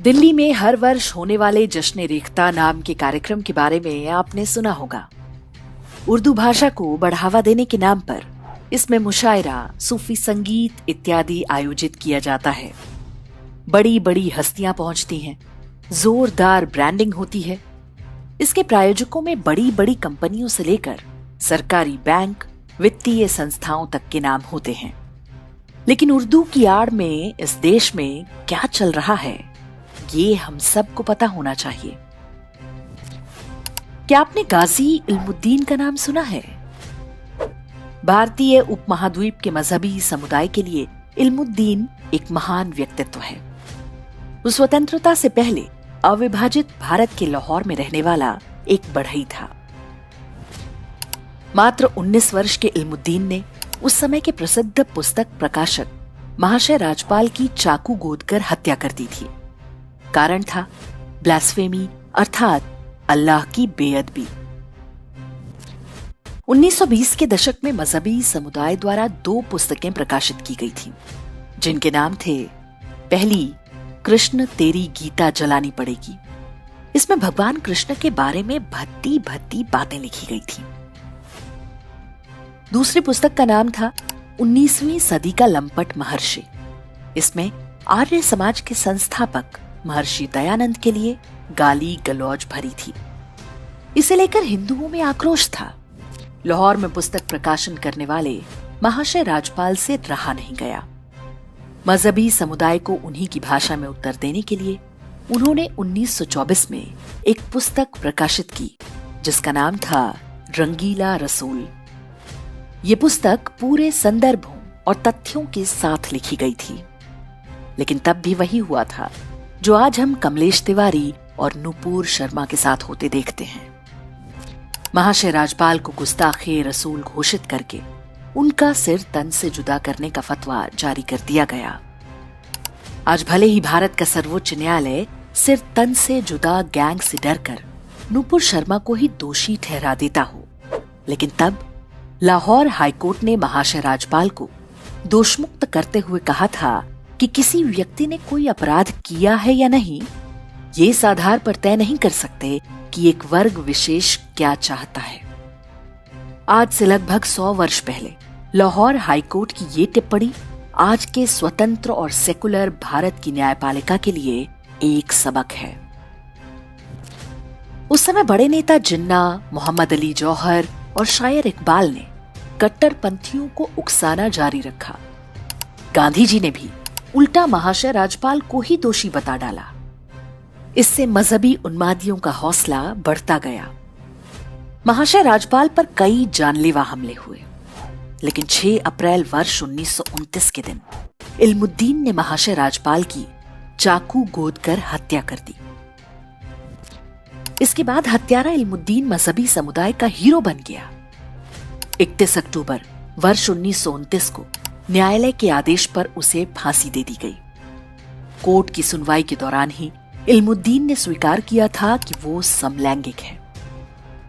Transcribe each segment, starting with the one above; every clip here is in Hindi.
दिल्ली में हर वर्ष होने वाले जश्न रेख्ता नाम के कार्यक्रम के बारे में आपने सुना होगा। उर्दू भाषा को बढ़ावा देने के नाम पर इसमें मुशायरा, सूफी संगीत इत्यादि आयोजित किया जाता है। बड़ी बड़ी हस्तियां पहुंचती हैं, जोरदार ब्रांडिंग होती है। इसके प्रायोजकों में बड़ी बड़ी कंपनियों से लेकर सरकारी बैंक, वित्तीय संस्थाओं तक के नाम होते हैं। लेकिन उर्दू की आड़ में इस देश में क्या चल रहा है, ये हम सबको पता होना चाहिए। क्या आपने गाजी इल्मुद्दीन का नाम सुना है? भारतीय उपमहाद्वीप के मजहबी समुदाय के लिए इल्मुद्दीन एक महान व्यक्तित्व है। वो स्वतंत्रता से पहले अविभाजित भारत के लाहौर में रहने वाला एक बढ़ई था। मात्र 19 वर्ष के इल्मुद्दीन ने उस समय के प्रसिद्ध पुस्तक प्रकाशक महाशय राजपाल की चाकू गोदकर हत्या कर दी थी। कारण था ब्लास्फेमी अर्थात अल्लाह की बेअदबी। 1920 के दशक में मजहबी समुदाय द्वारा 2 पुस्तकें प्रकाशित की गई थी, जिनके नाम थे, पहली कृष्ण तेरी गीता जलानी पड़ेगी। इसमें भगवान कृष्ण के बारे में भद्दी भद्दी बातें लिखी गई थी। दूसरी पुस्तक का नाम था 19वीं सदी का लंपट महर्षि। इसमें आर्य समाज के संस्थापक महर्षि दयानंद के लिए गाली गलौज भरी थी। इसे लेकर हिंदुओं में आक्रोश था। लाहौर में पुस्तक प्रकाशन करने वाले महाशय राजपाल से रहा नहीं गया। मजहबी समुदाय को उन्हीं की भाषा में उत्तर देने के लिए उन्होंने 1924 में एक पुस्तक प्रकाशित की, जिसका नाम था रंगीला रसूल। ये पुस्तक पूरे संदर्भों और तथ्यों के साथ लिखी गई थी। लेकिन तब भी वही हुआ था जो आज हम कमलेश तिवारी और नुपुर शर्मा के साथ होते देखते हैं। महाशय राजपाल को गुस्ताखे रसूल घोषित करके उनका सिर तन से जुदा करने का फतवा जारी कर दिया गया। आज भले ही भारत का सर्वोच्च न्यायालय सिर तन से जुदा गैंग से डरकर नुपुर शर्मा को ही दोषी ठहरा देता हो, लेकिन तब लाहौर हाईकोर्ट ने महाशय राजपाल को दोषमुक्त करते हुए कहा था कि किसी व्यक्ति ने कोई अपराध किया है या नहीं, ये इस आधार पर तय नहीं कर सकते कि एक वर्ग विशेष क्या चाहता है। आज से लगभग 100 वर्ष पहले लाहौर हाईकोर्ट की ये टिप्पणी आज के स्वतंत्र और सेकुलर भारत की न्यायपालिका के लिए एक सबक है। उस समय बड़े नेता जिन्ना, मोहम्मद अली जौहर और शायर इकबाल ने कट्टरपंथियों को उकसाना जारी रखा। गांधी जी ने भी उल्टा महाशय राजपाल को ही दोषी बता डाला। इससे मजहबी उन्मादियों का हौसला बढ़ता गया। महाशय राजपाल पर कई जानलेवा हमले हुए, लेकिन 6 अप्रैल वर्ष 1929 के दिन इल्मुद्दीन ने महाशय राजपाल की चाकू गोदकर हत्या कर दी। इसके बाद हत्यारा इल्मुद्दीन मजहबी समुदाय का हीरो बन गया। 31 अक्टूबर वर्ष 1929 को न्यायालय के आदेश पर उसे फांसी दे दी गई। कोर्ट की सुनवाई के दौरान ही इल्मुद्दीन ने स्वीकार किया था कि वो समलैंगिक है।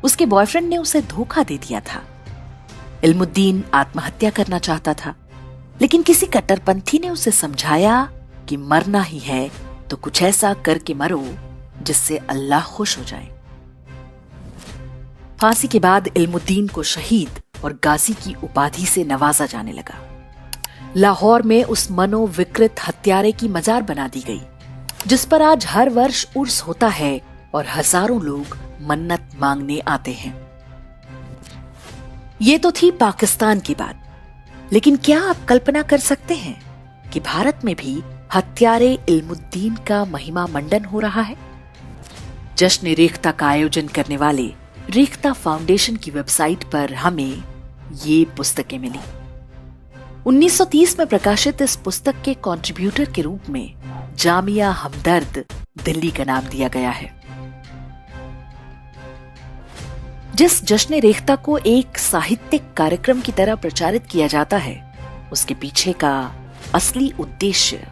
उसके बॉयफ्रेंड ने उसे धोखा दे दिया था। इल्मुद्दीन आत्महत्या करना चाहता था, लेकिन किसी कट्टरपंथी ने उसे समझाया कि मरना ही है तो कुछ ऐसा करके मरो जिससे अल्लाह खुश हो जाए। फांसी के बाद इल्मुद्दीन को शहीद और गाजी की उपाधि से नवाजा जाने लगा। लाहौर में उस मनोविकृत हत्यारे की मजार बना दी गई, जिस पर आज हर वर्ष उर्स होता है और हजारों लोग मन्नत मांगने आते हैं। ये तो थी पाकिस्तान की बात, लेकिन क्या आप कल्पना कर सकते हैं कि भारत में भी हत्यारे इल्मुद्दीन का महिमा मंडन हो रहा है? जश्न रेख्ता का आयोजन करने वाले रेख्ता फाउंडेशन की वेबसाइट पर हमें ये पुस्तकें मिली। 1930 में प्रकाशित इस पुस्तक के कंट्रीब्यूटर के रूप में जामिया हमदर्द दिल्ली का नाम दिया गया है। जिस जश्न रेख्ता को एक साहित्यिक कार्यक्रम की तरह प्रचारित किया जाता है, उसके पीछे का असली उद्देश्य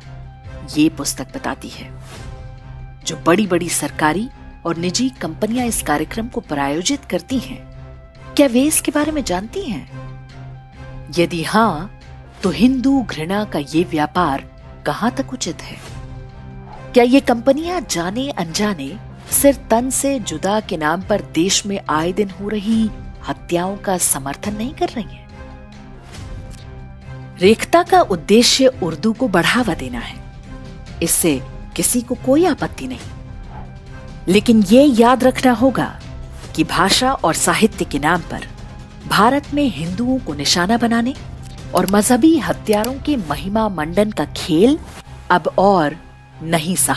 ये पुस्तक बताती है। जो बड़ी बड़ी सरकारी और निजी कंपनियां इस कार्यक्रम को प्रायोजित करती हैं, क्या वे इसके बारे में जानती हैं? यदि हां, तो हिंदू घृणा का ये व्यापार कहां तक उचित है? क्या ये कंपनियां जाने अनजाने सिर तन से जुदा के नाम पर देश में आए दिन हो रही हत्याओं का समर्थन नहीं कर रही हैं? रेखता का उद्देश्य उर्दू को बढ़ावा देना है, इससे किसी को कोई आपत्ति नहीं। लेकिन ये याद रखना होगा कि भाषा और साहित्य के नाम पर भारत में हिंदुओं को निशाना बनाने और मजहबी हत्यारों के महिमा मंडन का खेल अब और नहीं सहा